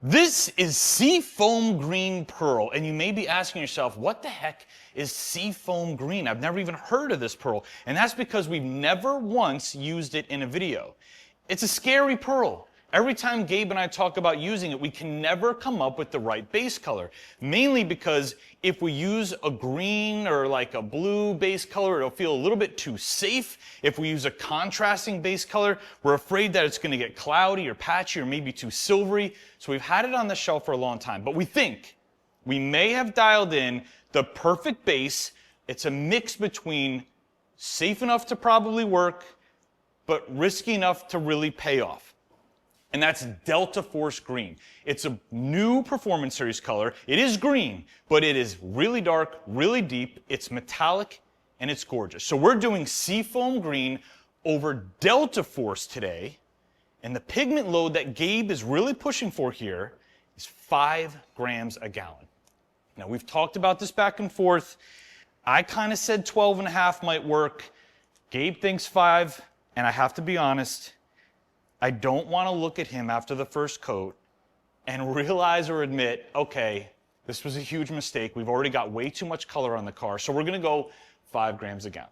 This is Seafoam Green Pearl, and you may be asking yourself, what the heck is Seafoam Green? I've never even heard of this pearl, and that's because we've never once used it in a video. It's a scary pearl. Every time Gabe and I talk about using it, we can never come up with the right base color. Mainly because if we use a green or like a blue base color, it'll feel a little bit too safe. If we use a contrasting base color, we're afraid that it's going to get cloudy or patchy or maybe too silvery. So we've had it on the shelf for a long time. But we think we may have dialed in the perfect base. It's a mix between safe enough to probably work, but risky enough to really pay off. And that's Delta Force Green. It's a new Performance Series color. It is green, but it is really dark, really deep. It's metallic, and it's gorgeous. So we're doing Seafoam Green over Delta Force today. And the pigment load that Gabe is really pushing for here is 5 grams a gallon. Now, we've talked about this back and forth. I kind of said 12.5 might work. Gabe thinks 5, and I have to be honest, I don't want to look at him after the first coat and realize or admit, okay, this was a huge mistake. We've already got way too much color on the car, so we're going to go 5 grams a gallon.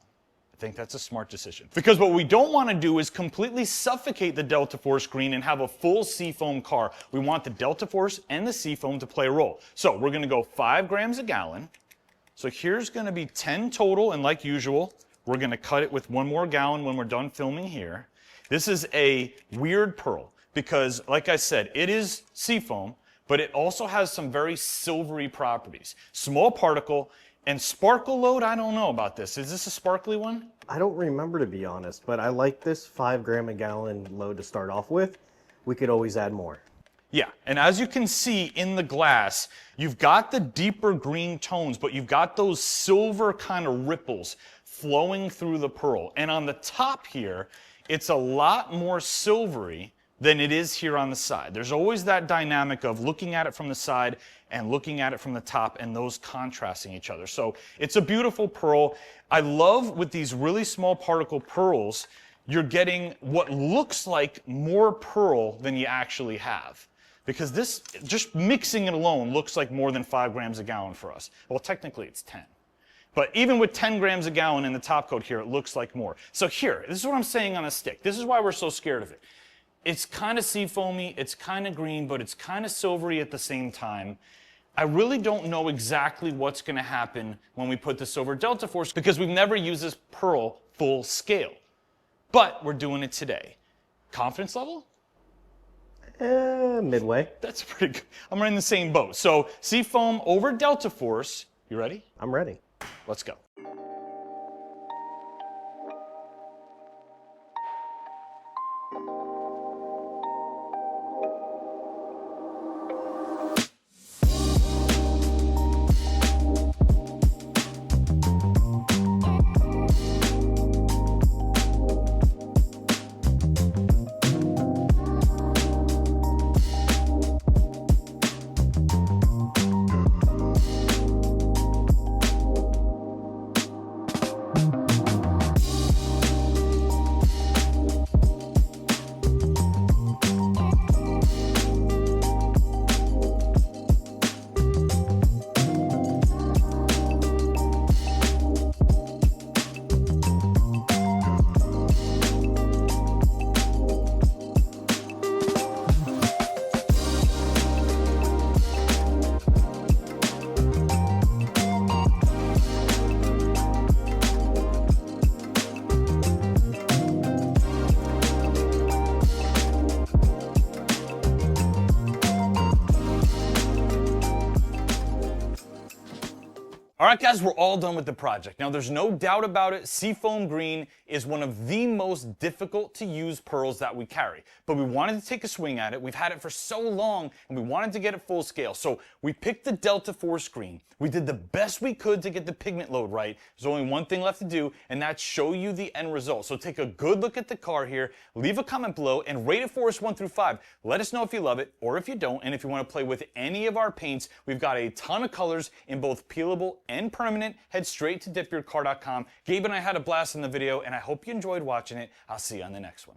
I think that's a smart decision. Because what we don't want to do is completely suffocate the Delta Force Green and have a full Seafoam car. We want the Delta Force and the Seafoam to play a role. So we're going to go 5 grams a gallon. So here's going to be 10 total, and like usual, we're going to cut it with 1 more gallon when we're done filming here. This is a weird pearl because, like I said, it is seafoam, but it also has some very silvery properties. Small particle and sparkle load, I don't know about this. Is this a sparkly one? I don't remember, to be honest, but I like this 5 gram a gallon load to start off with. We could always add more. Yeah, and as you can see in the glass, you've got the deeper green tones, but you've got those silver kind of ripples flowing through the pearl. And on the top here, it's a lot more silvery than it is here on the side. There's always that dynamic of looking at it from the side and looking at it from the top and those contrasting each other. So it's a beautiful pearl. I love with these really small particle pearls, you're getting what looks like more pearl than you actually have. Because this, just mixing it alone looks like more than 5 grams a gallon for us. Well, technically it's 10. But even with 10 grams a gallon in the top coat here, it looks like more. So here, this is what I'm saying on a stick. This is why we're so scared of it. It's kind of seafoamy, it's kind of green, but it's kind of silvery at the same time. I really don't know exactly what's going to happen when we put this over Delta Force because we've never used this pearl full scale. But we're doing it today. Confidence level? Midway. That's pretty good. I'm right in the same boat. So Seafoam over Delta Force. You ready? I'm ready. Let's go. All right, guys, we're all done with the project. Now, there's no doubt about it, Seafoam Green is one of the most difficult to use pearls that we carry. But we wanted to take a swing at it. We've had it for so long, and we wanted to get it full scale. So we picked the Delta Force Green. We did the best we could to get the pigment load right. There's only one thing left to do, and that's show you the end result. So take a good look at the car here, leave a comment below, and rate it for us 1 through 5. Let us know if you love it or if you don't, and if you want to play with any of our paints, we've got a ton of colors in both peelable and permanent. Head straight to DipYourCar.com. Gabe and I had a blast in the video, and I hope you enjoyed watching it. I'll see you on the next one.